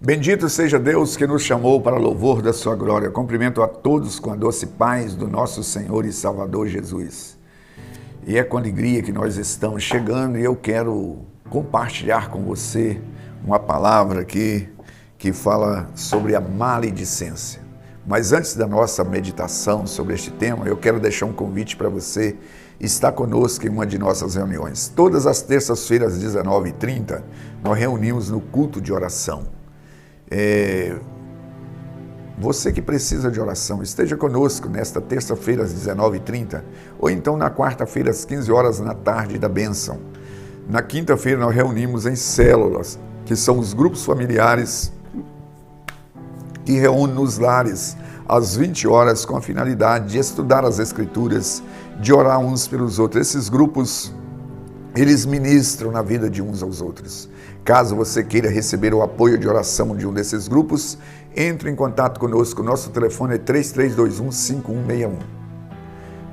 Bendito seja Deus que nos chamou para louvor da sua glória. Cumprimento a todos com a doce paz do nosso Senhor e Salvador Jesus. E é com alegria que nós estamos chegando e eu quero compartilhar com você uma palavra aqui que fala sobre a maledicência. Mas antes da nossa meditação sobre este tema, eu quero deixar um convite para você estar conosco em uma de nossas reuniões. Todas as terças-feiras, às 19h30, nós reunimos no culto de oração. Você que precisa de oração, esteja conosco nesta terça-feira às 19h30 ou então na quarta-feira às 15 horas na tarde da bênção. Na quinta-feira nós reunimos em células, que são os grupos familiares que reúnem nos lares às 20 horas com a finalidade de estudar as Escrituras, de orar uns pelos outros. Esses grupos, eles ministram na vida de uns aos outros. Caso você queira receber o apoio de oração de um desses grupos, entre em contato conosco. Nosso telefone é 3321-5161.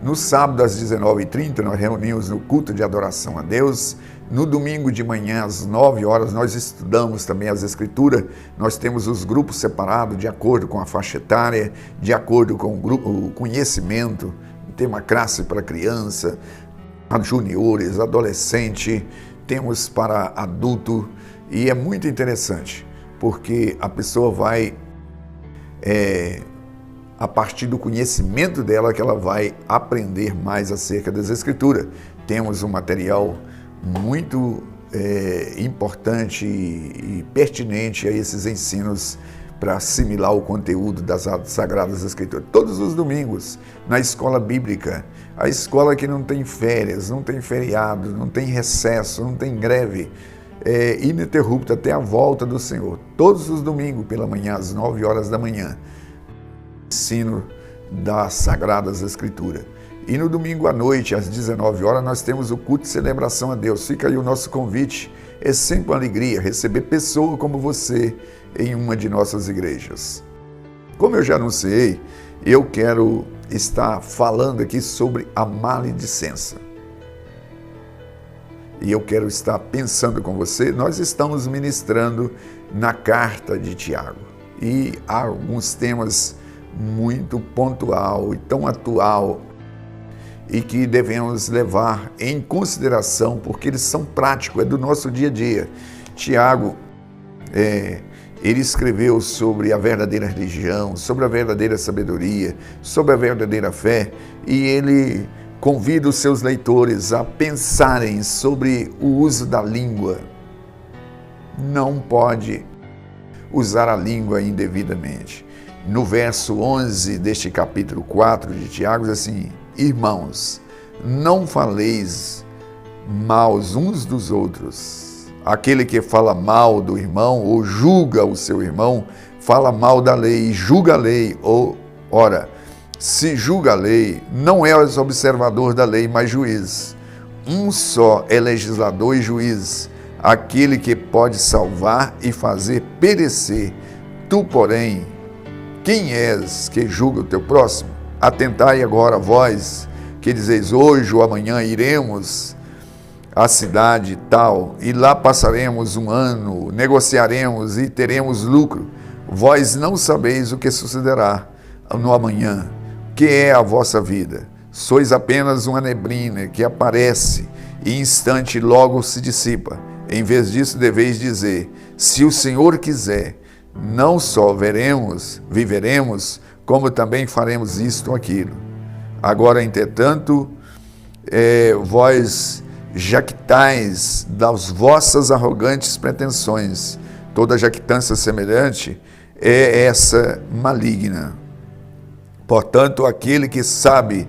No sábado, às 19h30, nós reunimos no culto de adoração a Deus. No domingo de manhã, às 9 horas, nós estudamos também as Escrituras. Nós temos os grupos separados de acordo com a faixa etária, de acordo com o conhecimento. Tem uma classe para criança, juniores, adolescente, temos para adulto. E é muito interessante, porque a pessoa vai, a partir do conhecimento dela, que ela vai aprender mais acerca das Escrituras. Temos um material muito importante e pertinente a esses ensinos para assimilar o conteúdo das Sagradas Escrituras. Todos os domingos, na escola bíblica, a escola que não tem férias, não tem feriado, não tem recesso, não tem greve, ininterrupta até a volta do Senhor. Todos os domingos pela manhã, às 9 horas da manhã, ensino das Sagradas Escrituras. E no domingo à noite, às 19 horas, nós temos o culto de celebração a Deus. Fica aí o nosso convite. É sempre uma alegria receber pessoa como você em uma de nossas igrejas. Como eu já anunciei, eu quero estar falando aqui sobre a maledicência. E eu quero estar pensando com você. Nós estamos ministrando na carta de Tiago. E há alguns temas muito pontual e tão atual e que devemos levar em consideração, porque eles são práticos, é do nosso dia a dia. Tiago, ele escreveu sobre a verdadeira religião, sobre a verdadeira sabedoria, sobre a verdadeira fé, e ele convida os seus leitores a pensarem sobre o uso da língua. Não pode usar a língua indevidamente. No verso 11 deste capítulo 4 de Tiago, diz assim: irmãos, não faleis mal uns dos outros. Aquele que fala mal do irmão ou julga o seu irmão, fala mal da lei e julga a lei. Ora, se julga a lei, não és observador da lei, mas juiz. Um só é legislador e juiz, aquele que pode salvar e fazer perecer. Tu, porém, quem és que julga o teu próximo? Atentai agora vós, que dizeis hoje ou amanhã iremos à cidade tal, e lá passaremos um ano, negociaremos e teremos lucro. Vós não sabeis o que sucederá no amanhã, que é a vossa vida. Sois apenas uma neblina que aparece e instante logo se dissipa. Em vez disso, deveis dizer: se o Senhor quiser, não só viveremos, como também faremos isto ou aquilo. Agora, entretanto, vós jactais das vossas arrogantes pretensões. Toda jactância semelhante é essa maligna. Portanto, aquele que sabe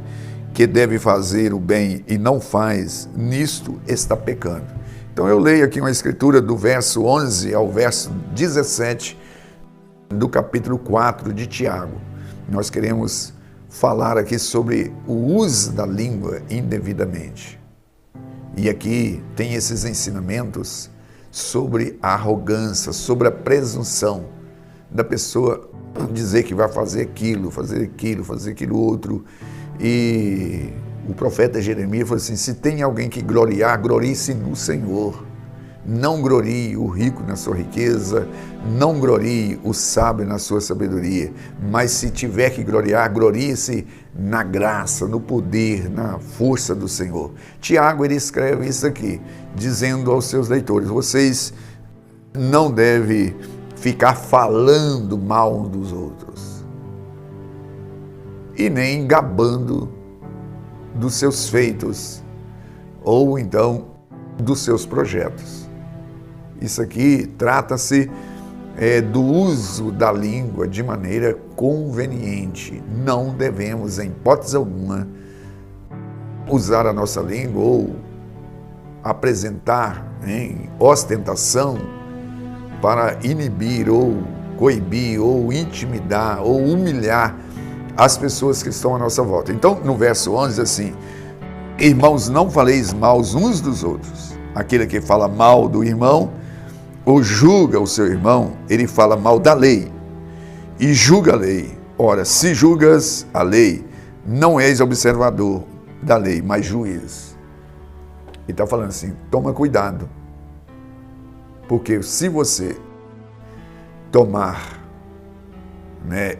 que deve fazer o bem e não faz, nisto está pecando. Então eu leio aqui uma escritura do verso 11 ao verso 17 do capítulo 4 de Tiago. Nós queremos falar aqui sobre o uso da língua indevidamente. E aqui tem esses ensinamentos sobre a arrogância, sobre a presunção da pessoa dizer que vai fazer aquilo, fazer aquilo outro. E o profeta Jeremias falou assim: se tem alguém que gloriar, glorie-se no Senhor. Não glorie o rico na sua riqueza, não glorie o sábio na sua sabedoria, mas se tiver que gloriar, glorie-se na graça, no poder, na força do Senhor. Tiago, ele escreve isso aqui, dizendo aos seus leitores: vocês não devem ficar falando mal uns dos outros e nem gabando dos seus feitos ou então dos seus projetos. Isso aqui trata-se do uso da língua de maneira conveniente. Não devemos, em hipótese alguma, usar a nossa língua ou apresentar em ostentação para inibir ou coibir ou intimidar ou humilhar as pessoas que estão à nossa volta. Então, no verso 11, assim: irmãos, não faleis mal uns dos outros. Aquele que fala mal do irmão ou julga o seu irmão, ele fala mal da lei e julga a lei. Ora, se julgas a lei, não és observador da lei, mas juiz. Ele está falando assim: toma cuidado, porque se você tomar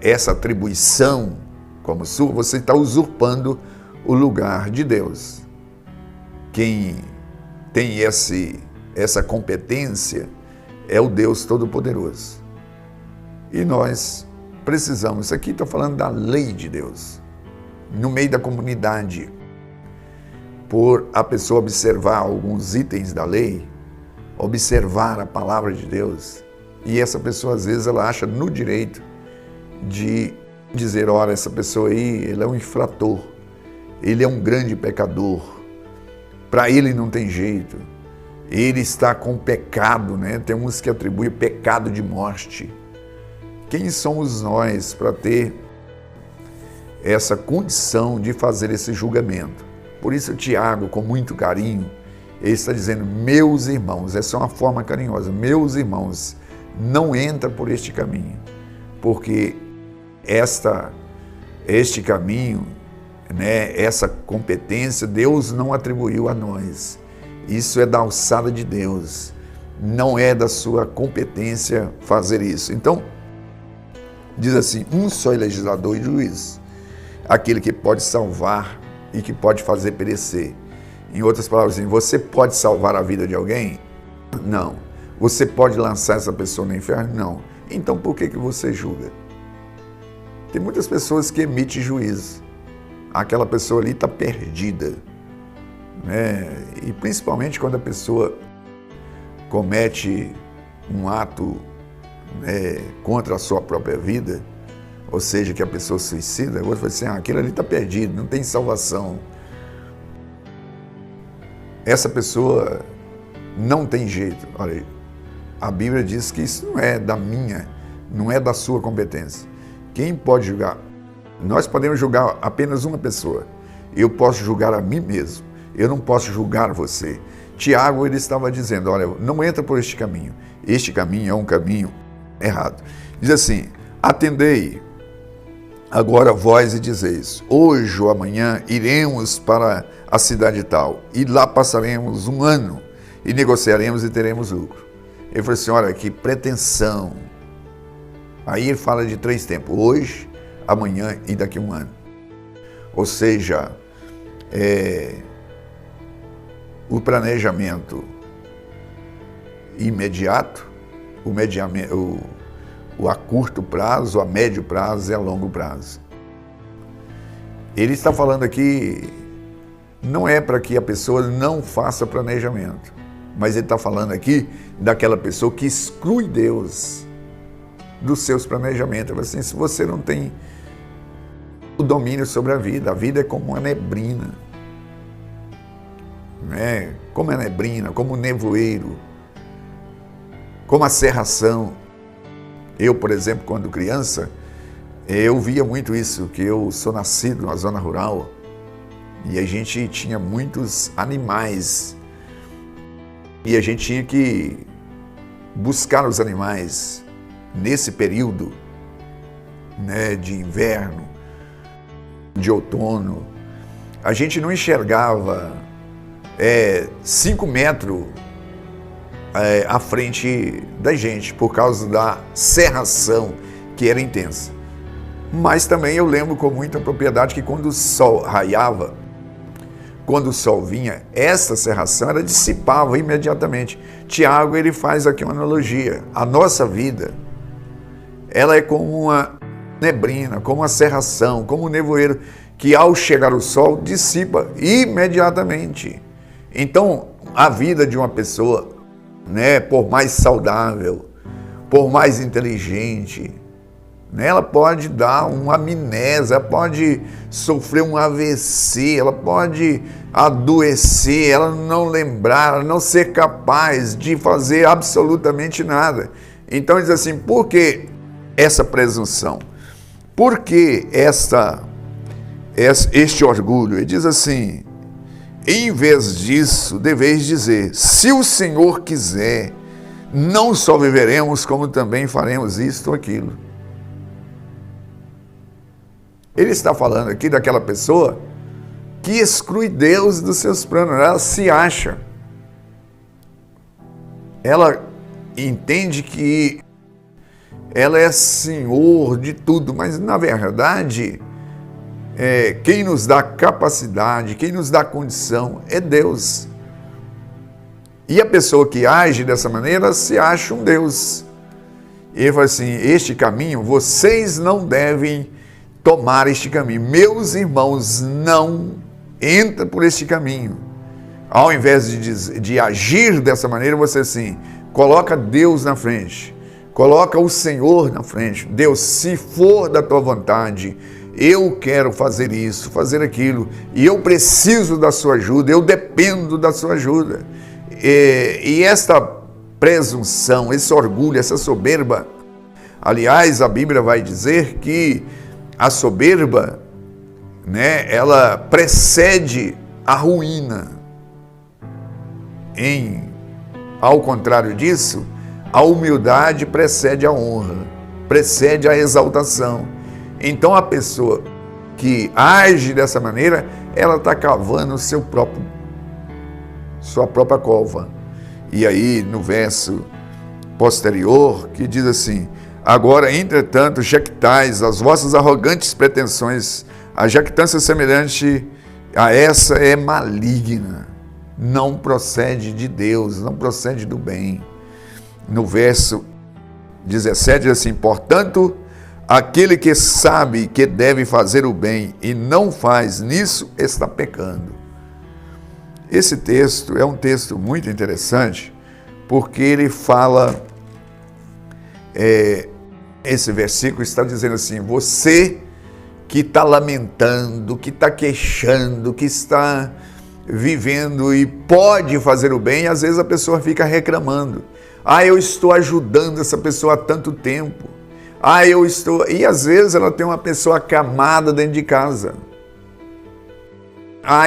essa atribuição como sua, você está usurpando o lugar de Deus. Quem tem essa competência é o Deus Todo-Poderoso. E nós precisamos, isso aqui está falando da lei de Deus, no meio da comunidade, por a pessoa observar alguns itens da lei, observar a palavra de Deus, e essa pessoa às vezes ela acha no direito de dizer: ora, essa pessoa aí, ele é um infrator, ele é um grande pecador, para ele não tem jeito, ele está com pecado, Tem uns que atribuem pecado de morte. Quem somos nós para ter essa condição de fazer esse julgamento? Por isso, Tiago, com muito carinho, ele está dizendo: meus irmãos, essa é uma forma carinhosa, meus irmãos, não entra por este caminho, porque este caminho, essa competência, Deus não atribuiu a nós. Isso é da alçada de Deus, não é da sua competência fazer isso. Então, diz assim: um só é legislador e juiz, aquele que pode salvar e que pode fazer perecer. Em outras palavras, assim, você pode salvar a vida de alguém? Não. Você pode lançar essa pessoa no inferno? Não. Então por que você julga? Tem muitas pessoas que emitem juízo. Aquela pessoa ali está perdida. E principalmente quando a pessoa comete um ato contra a sua própria vida, ou seja, que a pessoa suicida, o outro fala assim: aquele ali está perdido, não tem salvação. Essa pessoa não tem jeito. Olha, a Bíblia diz que isso não é da sua competência. Quem pode julgar? Nós podemos julgar apenas uma pessoa. Eu posso julgar a mim mesmo. Eu não posso julgar você. Tiago, ele estava dizendo: olha, não entra por este caminho. Este caminho é um caminho errado. Diz assim: atendei agora vós e dizeis: hoje ou amanhã iremos para a cidade tal, e lá passaremos um ano, e negociaremos e teremos lucro. Ele falou assim: olha, que pretensão. Aí ele fala de 3 tempos: hoje, amanhã e daqui a um ano. Ou seja, o planejamento imediato, o a curto prazo, a médio prazo e a longo prazo. Ele está falando aqui, não é para que a pessoa não faça planejamento, mas ele está falando aqui daquela pessoa que exclui Deus dos seus planejamentos. Ele fala assim: se você não tem o domínio sobre a vida é como uma neblina, como a neblina, como o nevoeiro, como a cerração. Eu, por exemplo, quando criança, eu via muito isso, que eu sou nascido na zona rural e a gente tinha muitos animais e a gente tinha que buscar os animais nesse período de inverno, de outono. A gente não enxergava 5 metros à frente da gente, por causa da cerração que era intensa. Mas também eu lembro com muita propriedade que quando o sol raiava, quando o sol vinha, essa cerração ela dissipava imediatamente. Tiago, ele faz aqui uma analogia. A nossa vida, ela é como uma neblina, como uma cerração, como um nevoeiro, que ao chegar o sol dissipa imediatamente. Então, a vida de uma pessoa, né, por mais saudável, por mais inteligente, né, ela pode dar uma amnésia, ela pode sofrer um AVC, ela pode adoecer, ela não lembrar, ela não ser capaz de fazer absolutamente nada. Então diz assim, por que essa presunção? Por que este orgulho? Ele diz assim, em vez disso, deveis dizer, se o Senhor quiser, não só viveremos, como também faremos isto ou aquilo. Ele está falando aqui daquela pessoa que exclui Deus dos seus planos, ela se acha. Ela entende que ela é senhor de tudo, mas na verdade, quem nos dá capacidade, quem nos dá condição é Deus. E a pessoa que age dessa maneira se acha um Deus. E ele fala assim, este caminho, vocês não devem tomar este caminho. Meus irmãos, não entra por este caminho. Ao invés de agir dessa maneira, você assim, coloca Deus na frente. Coloca o Senhor na frente. Deus, se for da tua vontade, eu quero fazer isso, fazer aquilo, e eu preciso da sua ajuda, eu dependo da sua ajuda. E esta presunção, esse orgulho, essa soberba, aliás, a Bíblia vai dizer que a soberba, né, ela precede a ruína. Ao contrário disso, a humildade precede a honra, precede a exaltação. Então a pessoa que age dessa maneira, ela está cavando sua própria cova. E aí no verso posterior, que diz assim, agora, entretanto, jactais as vossas arrogantes pretensões, a jactância semelhante a essa é maligna, não procede de Deus, não procede do bem. No verso 17 diz assim, portanto, aquele que sabe que deve fazer o bem e não faz nisso, está pecando. Esse texto é um texto muito interessante, porque ele fala, esse versículo está dizendo assim, você que está lamentando, que está queixando, que está vivendo e pode fazer o bem, às vezes a pessoa fica reclamando. Eu estou ajudando essa pessoa há tanto tempo. E às vezes ela tem uma pessoa acamada dentro de casa.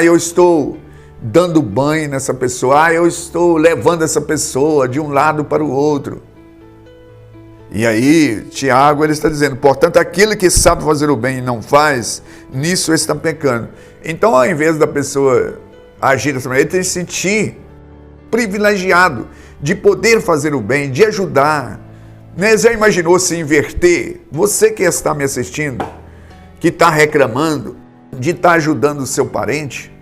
Eu estou dando banho nessa pessoa. Eu estou levando essa pessoa de um lado para o outro. E aí, Tiago, ele está dizendo, portanto, aquele que sabe fazer o bem e não faz, nisso está pecando. Então, ao invés da pessoa agir dessa maneira, ele tem que se sentir privilegiado de poder fazer o bem, de ajudar. Né? Já imaginou se inverter? Você que está me assistindo, que está reclamando de estar ajudando o seu parente,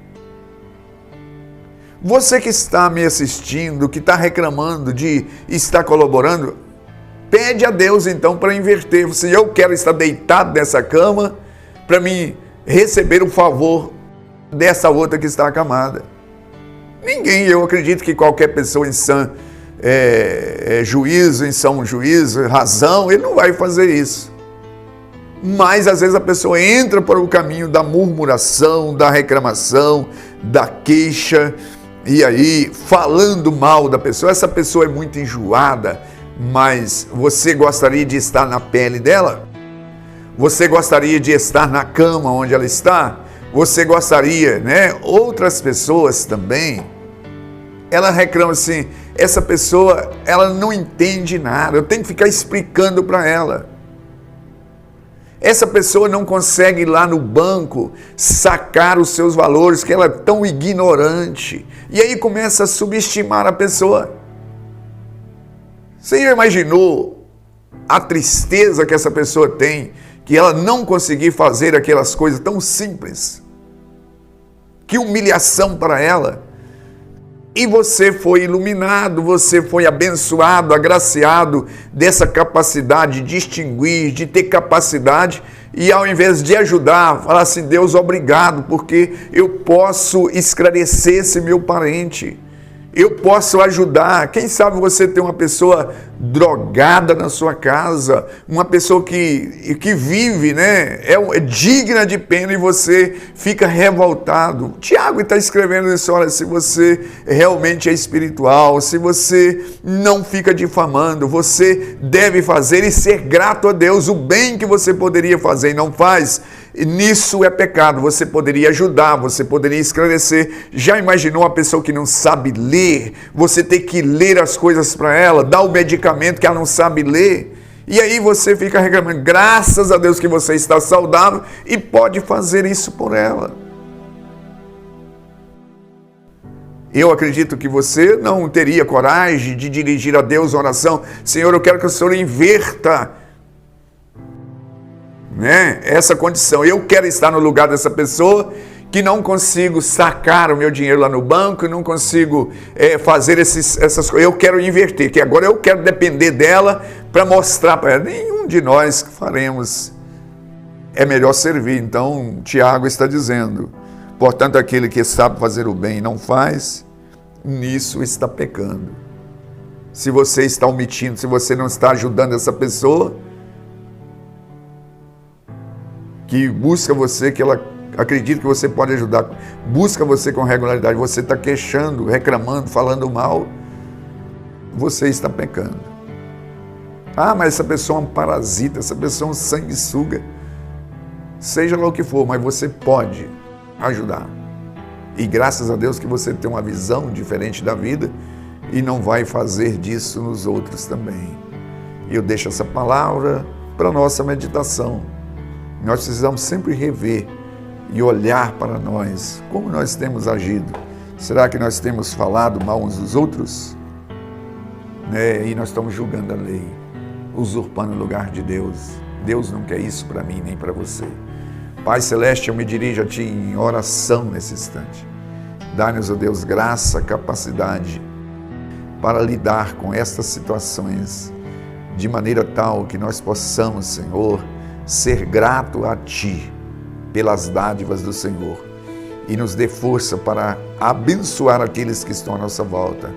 você que está me assistindo, que está reclamando de estar colaborando, pede a Deus então para inverter. Se eu quero estar deitado nessa cama para me receber o favor dessa outra que está acamada. Eu acredito que qualquer pessoa em sã juízo, em são juízo, razão, ele não vai fazer isso. Mas às vezes a pessoa entra para o caminho da murmuração, da reclamação, da queixa, e aí falando mal da pessoa. Essa pessoa é muito enjoada, mas você gostaria de estar na pele dela? Você gostaria de estar na cama onde ela está? Você gostaria, né? Outras pessoas também, ela reclama assim, essa pessoa, ela não entende nada, eu tenho que ficar explicando para ela. Essa pessoa não consegue ir lá no banco sacar os seus valores, que ela é tão ignorante. E aí começa a subestimar a pessoa. Você já imaginou a tristeza que essa pessoa tem, que ela não conseguir fazer aquelas coisas tão simples? Que humilhação para ela. E você foi iluminado, você foi abençoado, agraciado dessa capacidade de distinguir, de ter capacidade, e ao invés de ajudar, falar assim: Deus, obrigado, porque eu posso esclarecer esse meu parente. Eu posso ajudar. Quem sabe você tem uma pessoa drogada na sua casa, uma pessoa que vive, né? É digna de pena e você fica revoltado. Tiago está escrevendo isso: olha, se você realmente é espiritual, se você não fica difamando, você deve fazer e ser grato a Deus. O bem que você poderia fazer e não faz, nisso é pecado. Você poderia ajudar, você poderia esclarecer. Já imaginou uma pessoa que não sabe ler? Você ter que ler as coisas para ela, dar o medicamento que ela não sabe ler, e aí você fica reclamando. Graças a Deus que você está saudável e pode fazer isso por ela. Eu acredito que você não teria coragem de dirigir a Deus a oração: Senhor, eu quero que o Senhor inverta, né, essa condição. Eu quero estar no lugar dessa pessoa que não consigo sacar o meu dinheiro lá no banco, não consigo fazer essas coisas. Eu quero inverter, que agora eu quero depender dela para mostrar para ela. Nenhum de nós faremos. É melhor servir. Então, Tiago está dizendo: portanto, aquele que sabe fazer o bem e não faz, nisso está pecando. Se você está omitindo, se você não está ajudando essa pessoa que busca você, que ela acredita que você pode ajudar, busca você com regularidade, você está queixando, reclamando, falando mal, você está pecando. Ah, mas essa pessoa é um parasita, essa pessoa é um sanguessuga. Seja lá o que for, mas você pode ajudar. E graças a Deus que você tem uma visão diferente da vida e não vai fazer disso nos outros também. E eu deixo essa palavra para a nossa meditação. Nós precisamos sempre rever e olhar para nós, como nós temos agido. Será que nós temos falado mal uns dos outros? E nós estamos julgando a lei, usurpando o lugar de Deus. Deus não quer isso para mim nem para você. Pai Celeste, eu me dirijo a Ti em oração nesse instante. Dá-nos, ó Deus, graça, capacidade para lidar com estas situações de maneira tal que nós possamos, Senhor, ser grato a Ti pelas dádivas do Senhor, e nos dê força para abençoar aqueles que estão à nossa volta,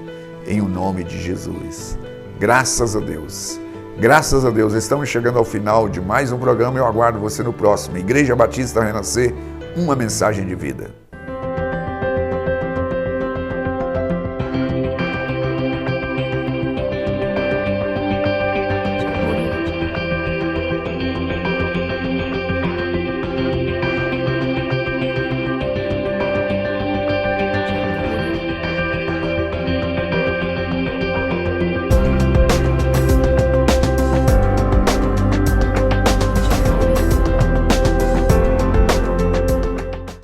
em o nome de Jesus. Graças a Deus. Graças a Deus. Estamos chegando ao final de mais um programa. Eu aguardo você no próximo. Igreja Batista Renascer, uma mensagem de vida.